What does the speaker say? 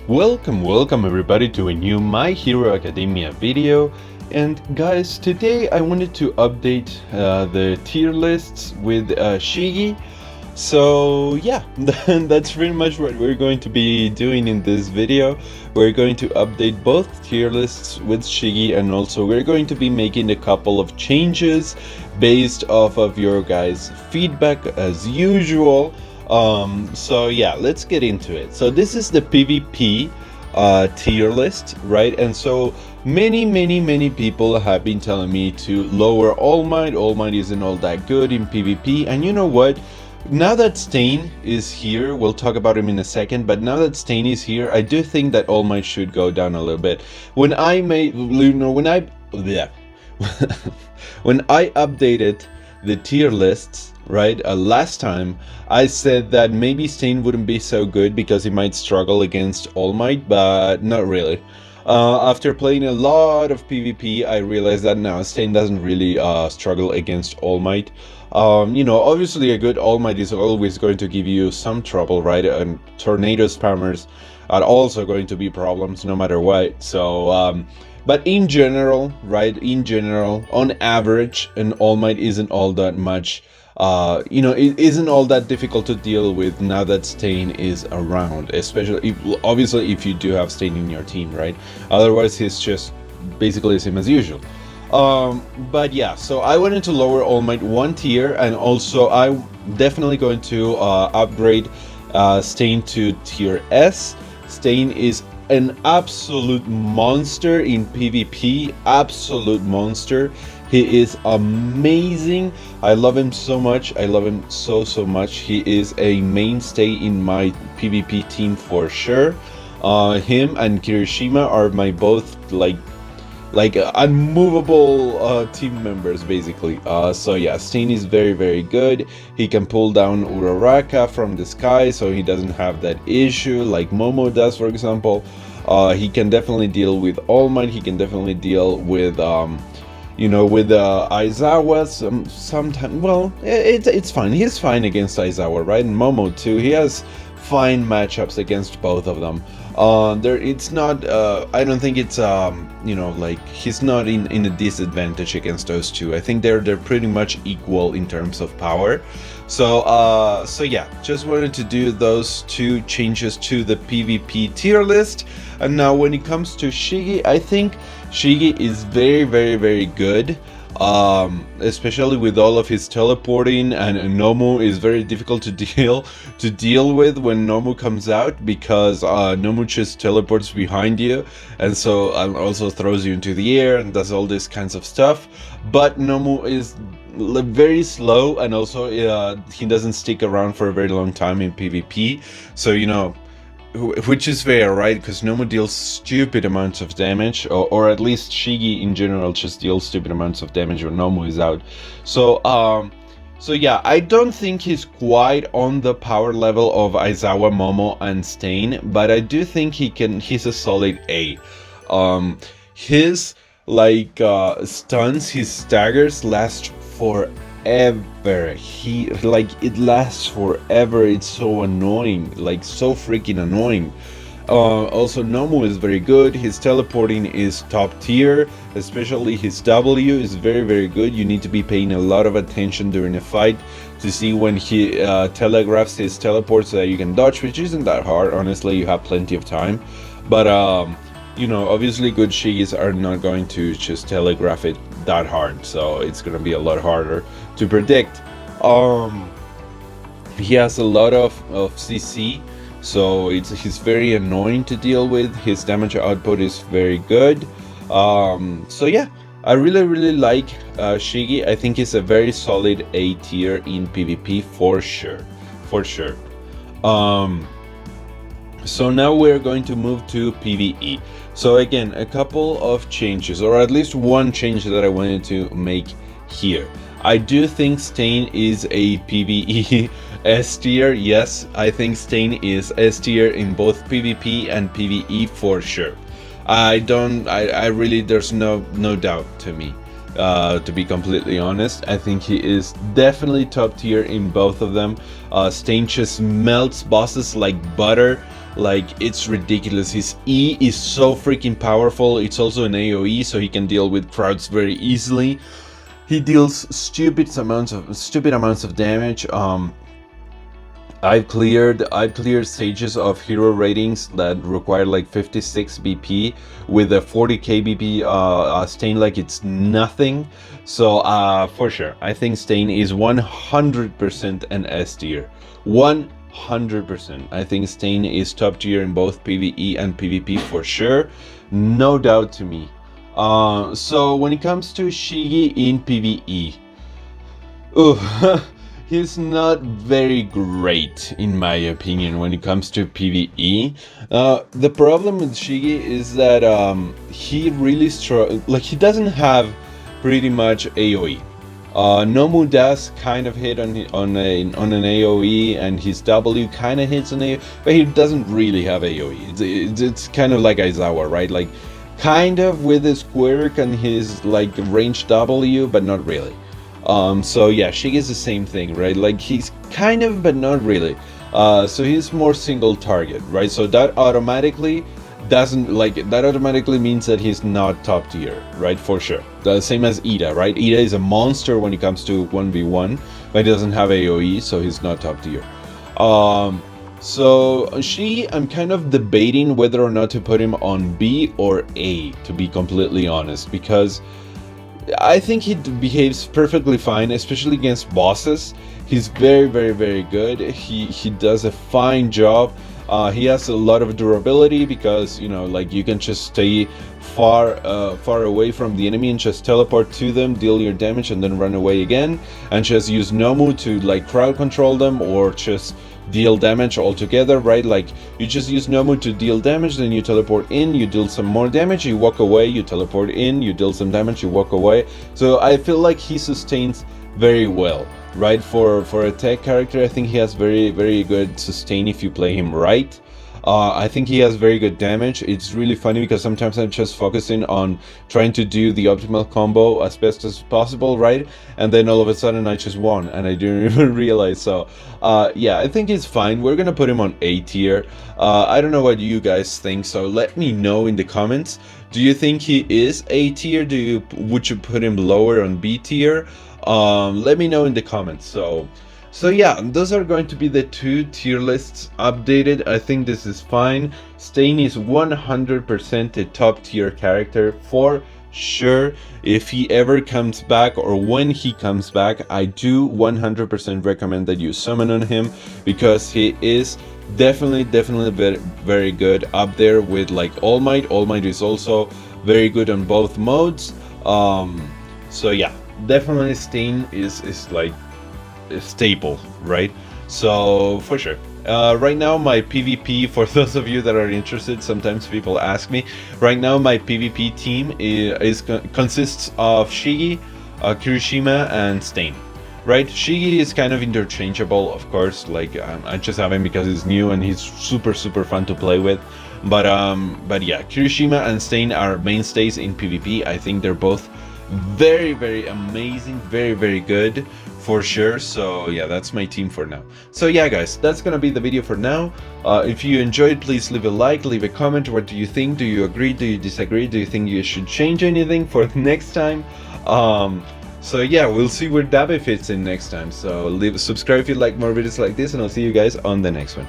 Welcome everybody to a new My Hero Academia video. And guys, today I wanted to update the tier lists with Shiggy. So yeah, that's pretty much what we're going to be doing in this video. We're going to update both tier lists with Shiggy, and also we're going to be making a couple of changes based off of your guys' feedback as usual. So yeah, let's get into it. So this is the PvP tier list, right? And so many people have been telling me to lower All Might. All Might isn't all that good in PvP, and you know what? Now that Stain is here, we'll talk about him in a second, but now that Stain is here, I do think that All Might should go down a little bit. When I updated the tier lists, right, last time, I said that maybe Stain wouldn't be so good because he might struggle against All Might, but not really. After playing a lot of PvP, I realized that now Stain doesn't really struggle against All Might. You know, obviously a good All Might is always going to give you some trouble, right? And tornado spammers are also going to be problems no matter what. So, but in general, right, on average, an All Might isn't all that much, you know, it isn't all that difficult to deal with now that Stain is around, especially obviously if you do have Stain in your team, right? Otherwise, he's just basically the same as usual. But yeah, so I wanted to lower All Might one tier, and also I'm definitely going to upgrade Stain to tier S. Stain is an absolute monster in PvP, absolute monster. He is amazing. I love him so much. I love him so much. He is a mainstay in my PvP team for sure. Him and Kirishima are my both like unmovable team members basically. So yeah, Stain is very good. He can pull down Uraraka from the sky, so he doesn't have that issue like Momo does, for example. He can definitely deal with All Might. He can definitely deal with you know, with Aizawa sometimes. Well, it's fine. He's fine against Aizawa, right? And Momo too. He has fine matchups against both of them. It's not, I don't think it's, you know, like, he's not in a disadvantage against those two. I think they're pretty much equal in terms of power. So, so yeah, just wanted to do those two changes to the PvP tier list. And now when it comes to Shiggy, I think Shiggy is very good. Especially with all of his teleporting, and Nomu is very difficult to deal with when Nomu comes out, because Nomu just teleports behind you, and so also throws you into the air and does all these kinds of stuff. But Nomu is very slow, and also he doesn't stick around for a very long time in PvP, so you know, which is fair, right? Because Nomu deals stupid amounts of damage, or at least Shiggy in general just deals stupid amounts of damage when Nomu is out. So, so yeah, I don't think he's quite on the power level of Aizawa, Momo, and Stain, but I do think he's a solid A. His like stuns, his staggers last forever. It lasts forever. It's so annoying, like so freaking annoying. Also, Nomu is very good. His teleporting is top tier, especially his W is very good. You need to be paying a lot of attention during a fight to see when he telegraphs his teleport so that you can dodge, which isn't that hard, honestly. You have plenty of time, but you know, obviously good Shiggys are not going to just telegraph it that hard, so it's gonna be a lot harder to predict. He has a lot of CC, so he's very annoying to deal with. His damage output is very good. So yeah, I really like Shiggy. I think he's a very solid A tier in PvP for sure. So now we're going to move to PvE. So again, a couple of changes, or at least one change that I wanted to make here. I do think Stain is a PvE S tier. Yes, I think Stain is S tier in both PvP and PvE for sure. I really, there's no doubt to me. To be completely honest, I think he is definitely top tier in both of them. Stain just melts bosses like butter. like it's ridiculous. His E is so freaking powerful. It's also an AoE, so he can deal with crowds very easily. He deals stupid amounts of damage. I've cleared stages of hero ratings that require like 56 BP with a 40k BP Stain like it's nothing. So for sure, I think Stain is 100% an S tier. 100%. I think Stain is top tier in both PvE and PvP for sure. No doubt to me. So when it comes to Shiggy in PvE, he's not very great in my opinion when it comes to PvE. The problem with Shiggy is that he really he doesn't have pretty much AoE. Nomu does kind of hit on an AoE, and his W kind of hits on AoE, but he doesn't really have AoE. It's kind of like Aizawa, right? Like kind of with his quirk and his like range W, but not really. So yeah, Shiggy is the same thing, right? Like he's kind of, but not really. So he's more single target, right? So that automatically means that he's not top tier, right? For sure. The same as Ida, right? Ida is a monster when it comes to 1v1, but he doesn't have AoE, so he's not top tier. So I'm kind of debating whether or not to put him on B or A, to be completely honest, because I think he behaves perfectly fine, especially against bosses. He's very, very, very good. He does a fine job. He has a lot of durability because, you know, like you can just stay far away from the enemy and just teleport to them, deal your damage, and then run away again, and just use Nomu to like crowd control them or just deal damage altogether, right? Like you just use Nomu to deal damage, then you teleport in, you deal some more damage, you walk away, you teleport in, you deal some damage, you walk away. So I feel like he sustains very well, right? For a tech character, I think he has very, very good sustain if you play him right. I think he has very good damage. It's really funny because sometimes I'm just focusing on trying to do the optimal combo as best as possible, right? And then all of a sudden I just won and I didn't even realize. So yeah, I think he's fine. We're gonna put him on A tier. I don't know what you guys think, so let me know in the comments. Do you think he is A tier? Would you put him lower on B tier? Let me know in the comments. So yeah, those are going to be the two tier lists updated. I think this is fine. Stain is 100% a top tier character for sure. If he ever comes back, or when he comes back, I do 100% recommend that you summon on him, because he is definitely very, very good, up there with like All Might. All Might is also very good on both modes. So yeah, definitely Stain is like a staple, right? So for sure. Right now my PvP, for those of you that are interested, sometimes people ask me, right now my PvP team consists of Shiggy, Kirishima, and Stain. Right, Shiggy is kind of interchangeable, of course. Like I just have him because he's new and he's super fun to play with. But yeah, Kirishima and Stain are mainstays in PvP. I think they're both very amazing, very good for sure. So yeah, that's my team for now. So yeah guys, that's gonna be the video for now. If you enjoyed, please leave a like, leave a comment. What do you think? Do you agree? Do you disagree? Do you think you should change anything for next time? So yeah, we'll see where Dabe fits in next time. So subscribe if you like more videos like this, and I'll see you guys on the next one.